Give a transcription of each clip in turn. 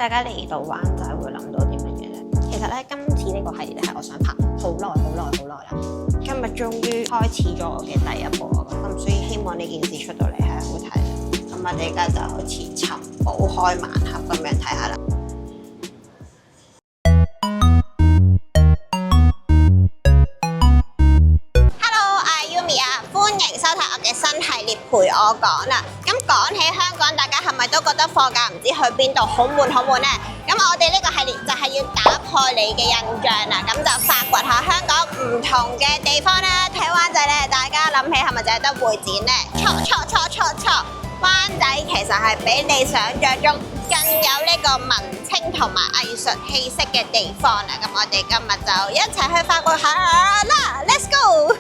大家嚟到灣仔會諗到啲乜嘢咧？其實咧，今次呢個系列咧係我想拍好耐啦。今日終於開始咗我嘅第一步啊！咁所以希望呢件事出到嚟係好睇啦。咁我哋而家就好似尋寶開盲盒咁樣睇下啦。Hello，我係 Yumi 啊，歡迎收睇我嘅新系列陪我講啦。咁講起香港，大家係咪都覺得放假唔知去邊度好悶呢？咁我哋呢個系列就係要打破你嘅印象啦，咁就發掘下香港唔同嘅地方啦。睇灣仔咧，大家諗起係咪就係得會展呢？錯！灣仔其實係比你想象中更有呢個文青同埋藝術氣息嘅地方啦。咁我哋今日就一齊去發掘下啦 ，Let's go！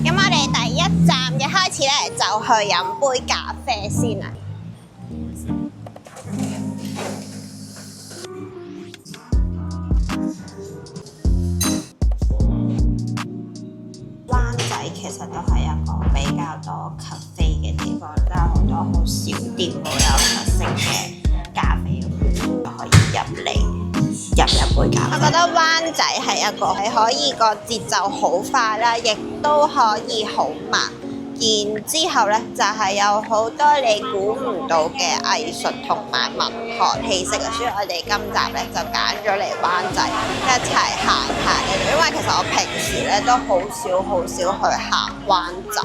咁我哋第一站嘅開始咧，就去飲杯咖啡先啦。灣仔其實都係一個比較多咖啡嘅地方，都有好多好小店，好有特色嘅咖啡館，就可以入嚟飲一杯咖啡。我覺得灣仔係一個係可以個節奏好快啦，亦都可以好慢。然之後咧，就係有好多你估唔到嘅藝術同埋文學氣息啊！所以我哋今集咧就揀咗嚟灣仔一齊行下呢度，因為其實我平時咧都好少去行灣仔。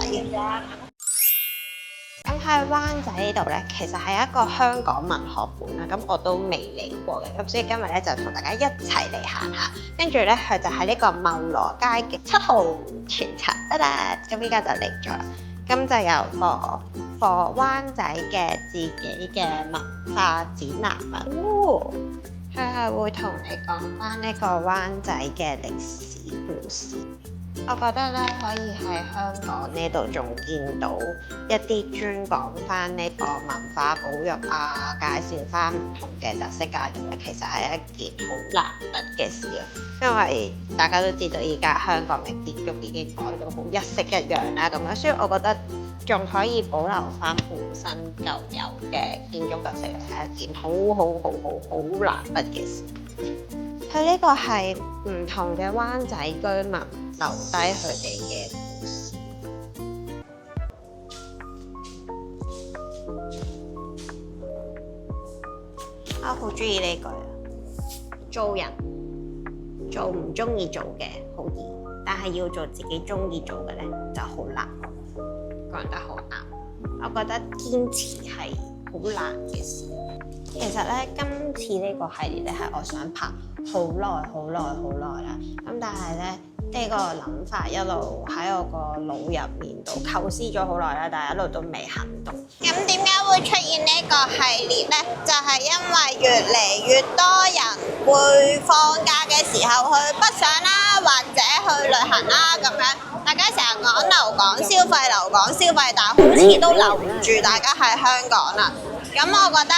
咁喺灣仔呢度咧，其實係一個香港文學館啦，咁我都未嚟過嘅，咁所以今日咧就同大家一齊嚟行下。跟住咧，佢就喺呢個茂羅街嘅7號全茶得啦，咁依家就嚟咗啦。咁就有個灣仔嘅自己嘅文化展覽啊，佢係會同你講翻呢個灣仔嘅歷史故事。我覺得咧可以喺香港呢度仲見到一啲專講翻呢個文化保育啊，介紹翻唔同嘅特色價值咧，其實係一件好難得嘅事啊！因為大家都知道而家香港嘅建築已經改到好一式一樣啦，咁樣，所以我覺得仲可以保留翻本身舊有嘅建築特色係一件好難得嘅事。佢呢個係唔同嘅灣仔居民留低佢哋嘅故事。我好中意呢句啊！做人做唔中意做嘅好易，但係要做自己中意做嘅咧就好難。講得好啱，我覺得堅持係好難嘅事。其實咧，今次呢個系列咧係我想拍好耐啦。咁但係咧，呢個諗法一路喺我個腦入面度構思咗好耐啦，但係一路都未行動。咁點解會出現呢個系列呢？就係因為越嚟越多人會放假嘅時候去北上啦，或者去旅行啦咁樣。大家成日講留港消費，但係好似都留唔住大家喺香港啦。咁我覺得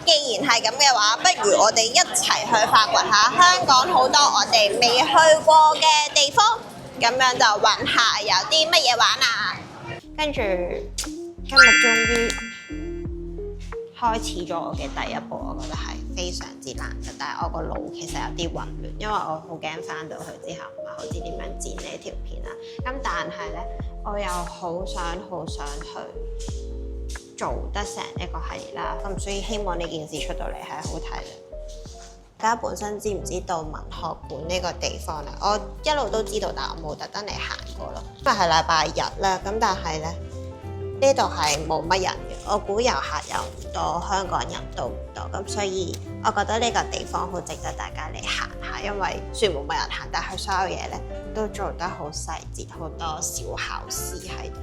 既然係咁嘅話，不如我哋一齊去發掘下香港好多我哋未去過嘅地方，咁樣就揾下有啲乜嘢玩啊！跟住今日終於開始咗我嘅第一步，我覺得係非常之難嘅，但係我個腦其實有啲混亂，因為我好驚翻到去之後唔係好知點樣剪呢條片啦。咁但係咧，我又好想去做得成一個系列啦，咁所以希望呢件事出到嚟係好睇嘅。大家本身知唔知道文學館呢個地方咧？我一路都知道，但我冇特登嚟行過咯。因為係禮拜日啦，咁但係咧呢度係冇乜人嘅，我估遊客又唔多，香港人都唔多，咁所以我覺得呢個地方好值得大家嚟行下。因為雖然冇乜人行，但係所有嘢咧都做得好細節，好多小巧思喺度。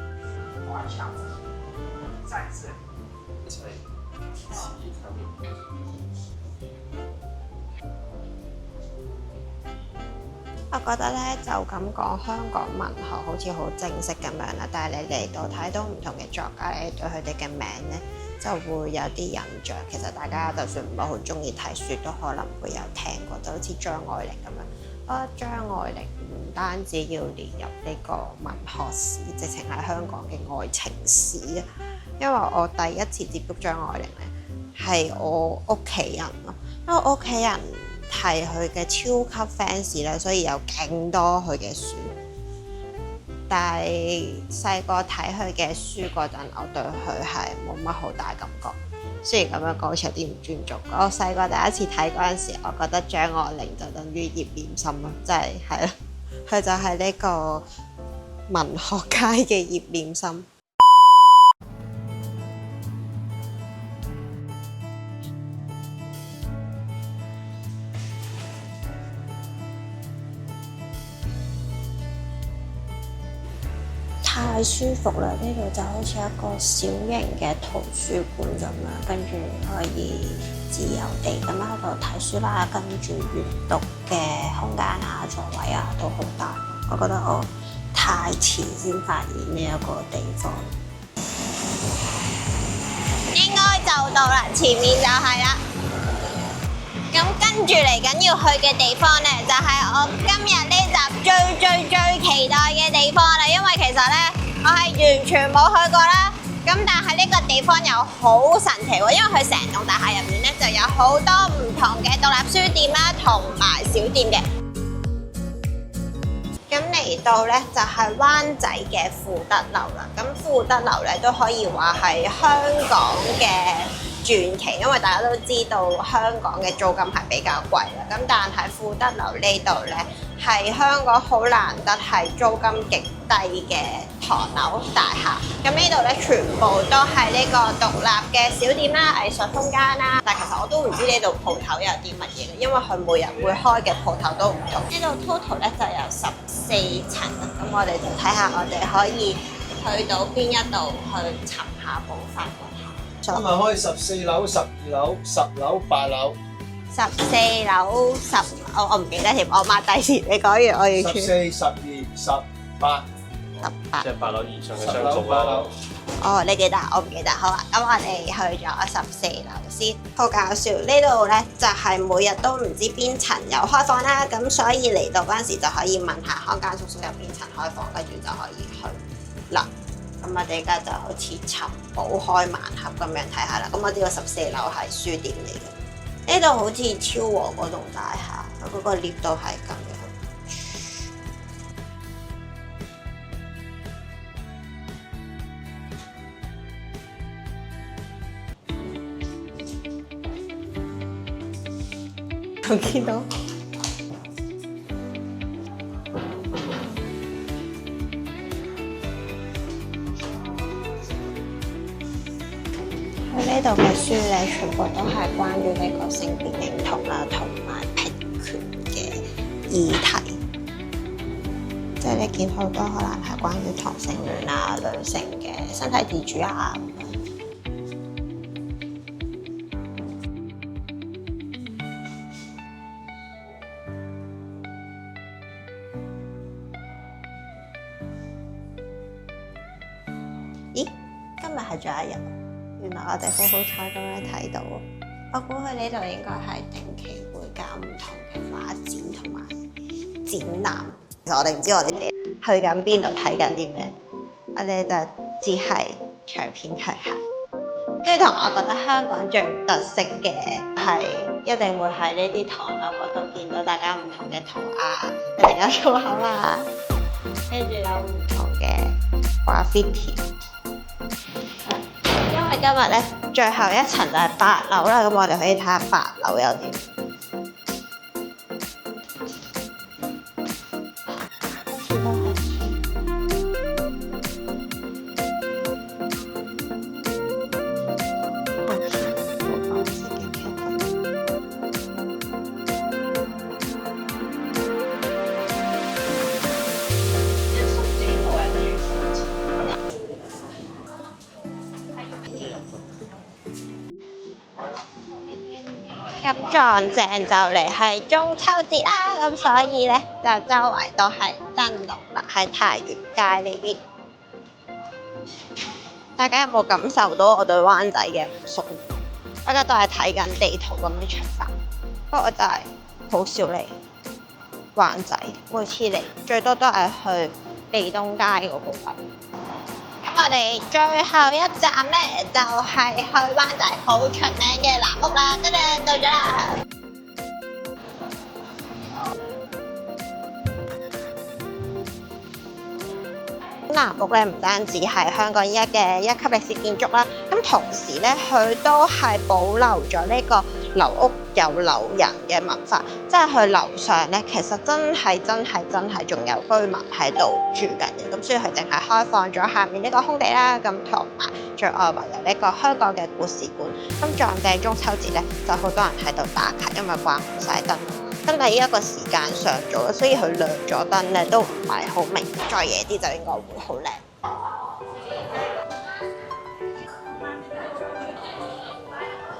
我覺得咧就咁講，香港文學好似好正式咁樣啦，但係你嚟到睇到唔同嘅作家，你對佢哋嘅名咧就會有啲印象。其實大家就算唔係好中意睇書，都可能會有聽過，就好似張愛玲咁樣。我覺得張愛玲唔單止要列入呢個文學史，直情係香港嘅愛情史啊！因為我第一次接觸張愛玲咧係我屋企人咯，因為我屋企人係佢嘅超級 fans 咧，所以有勁多佢嘅書。但係細個睇佢嘅書嗰陣，我對佢係冇乜好大感覺。雖然咁樣講好似有啲唔尊重。我細個第一次睇嗰陣時，我覺得張愛玲就等於葉念琛咯，即係係啦，佢就係呢個文學界嘅葉念琛。太舒服啦！呢度就好似一個小型嘅圖書館咁樣，跟住可以自由地咁喺度睇書啦，跟住閱讀嘅空間啊、座位啊都好大。我覺得我太遲先發現呢一個地方，應該就到啦，前面就係啦。咁跟住嚟緊要去嘅地方呢，就係我今日呢集最期待嘅地方啦。因為其實呢，我係完全冇去過啦。咁但係呢個地方又好神奇喎，因為佢成棟大廈入面呢，就有好多唔同嘅獨立書店啦，同埋小店嘅。咁嚟到呢，就係灣仔嘅富德樓啦。咁富德樓呢，都可以話係香港嘅傳奇，因為大家都知道香港嘅租金係比較貴啦。咁但係富德樓呢度呢，係香港好難得係租金極低嘅唐樓大廈。咁呢度呢，全部都係呢個獨立嘅小店啦、藝術空間啦。但其實我都唔知呢度鋪頭有啲乜嘢嘅，因為佢每日會開嘅鋪頭都唔同。呢度 total 呢就有14層，咁我哋就睇下我哋可以去到邊一度去尋下寶發掘下。今日開14樓、12樓、10樓、8樓。14樓10，我唔記得添，我抹低先。你講完我要14、12、18。18。即係8樓以上嘅10樓、雙數8樓。哦，你記得，我唔記得。好啊，咁我哋去咗14樓先。好搞笑，呢度呢就係每日都唔知邊層有開放啦，咁所以嚟到嗰陣時就可以問下看更叔叔有邊層開放，跟住就可以去啦。咁我哋而家就好似尋寶開盲盒咁樣睇下啦。咁我知道14樓係書店嚟嘅。呢度好似超和嗰棟大廈，佢嗰個 lift 都係咁樣。我見到。呢度嘅書咧，全部都係關於呢個性別認同啦，同埋平權嘅議題。即係你見好多可能係關於同性戀啊、女性嘅身體自主啊。咦？今日係最後一日。原來我哋好好彩咁樣睇到，我估佢呢度應該係定期會搞唔同嘅畫展同埋展覽。其實我哋唔知我哋去緊邊度睇緊啲咩，我哋就只係隨便去下。跟住同我覺得香港最特色嘅係一定會喺呢啲唐樓嗰度見到大家唔同嘅塗鴉，突然間粗口啦，跟住有唔同嘅 graffiti。因為今日咧最後一層就係8樓啦，咁我哋可以睇下8樓有啲。咁撞正就嚟係中秋節啦，咁所以咧就周圍都係燈籠啦，喺太原街呢邊。大家有冇感受到我對灣仔嘅唔熟？大家都係睇緊地圖咁樣出發，不過我真係好少嚟灣仔，每次嚟最多都係去利東街嗰部分。咁我哋最後一站咧，就係去灣仔好出名嘅藍屋啦，跟住到咗啦。藍屋咧唔單止係香港依家嘅一級歷史建築啦，咁同時咧佢都係保留咗呢個樓屋有樓人嘅文化，即係佢樓上咧其實真係仲有居民喺度住緊嘅，咁所以佢淨係開放咗下面呢個空地啦，咁同埋最外圍有呢個香港嘅故事館，咁撞正中秋節咧就好多人喺度打卡，因為掛唔晒燈。咁但係依一個時間上咗，所以佢亮咗燈咧都唔係好明，再夜啲就應該會好靚。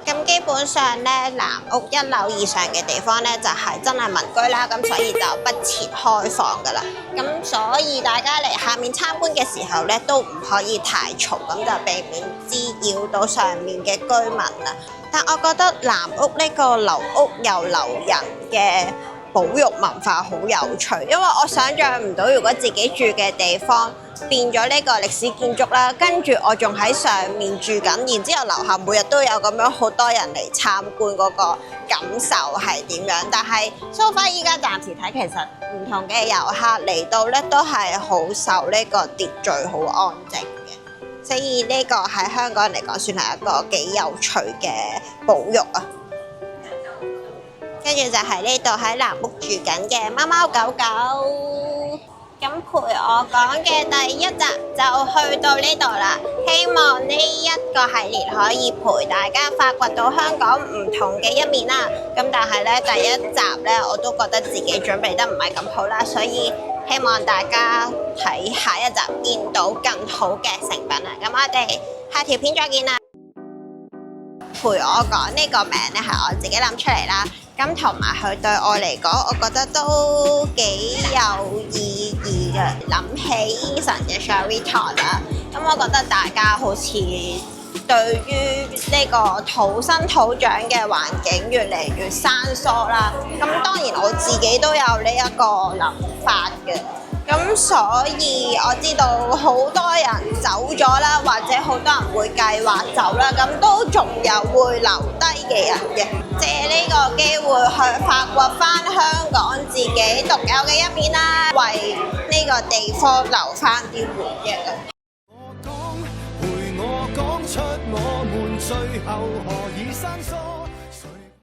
咁基本上咧，藍屋1樓以上嘅地方咧就係真係民居啦，咁所以就不設開放噶啦。咁所以大家嚟下面參觀嘅時候咧，都唔可以太嘈，咁就避免滋擾到上面嘅居民啦。但我覺得藍屋呢個樓屋有樓人嘅保育文化好有趣，因為我想像唔到如果自己住嘅地方變咗呢個歷史建築啦，跟住我仲喺上面住緊，然之後樓下每日都有咁樣好多人嚟參觀，嗰個感受係點樣？但係 so far 依家暫時睇，其實唔同嘅遊客嚟到咧都係好受呢個秩序，好安靜嘅。所以呢個喺香港嚟講，算係一個幾有趣嘅保育啊！跟住就係呢度喺藍屋住緊嘅貓貓狗狗。咁陪我講嘅第一集就去到呢度啦，希望呢一個系列可以陪大家發掘到香港唔同嘅一面啦。咁但係咧第一集咧我都覺得自己準備得唔係咁好啦，所以希望大家喺下一集見到更好嘅成品啦。咁我哋下條片再見啦。陪我講呢個名咧係我自己諗出嚟啦，咁同埋佢對我嚟講，我覺得都幾有意義嘅。諗起 Eason 嘅 Shall We Talk 啦，咁我覺得大家好似對於呢個土生土長嘅環境越嚟越生疏啦。咁當然我自己都有呢一個諗法嘅。咁所以我知道好多人走咗啦，或者好多人會計劃走啦，咁都仲有會留低嘅人嘅，借呢個機會去發掘翻香港自己獨有嘅一面啦，為呢個地方留翻啲回憶啊！陪我講出我們最後何以生疏。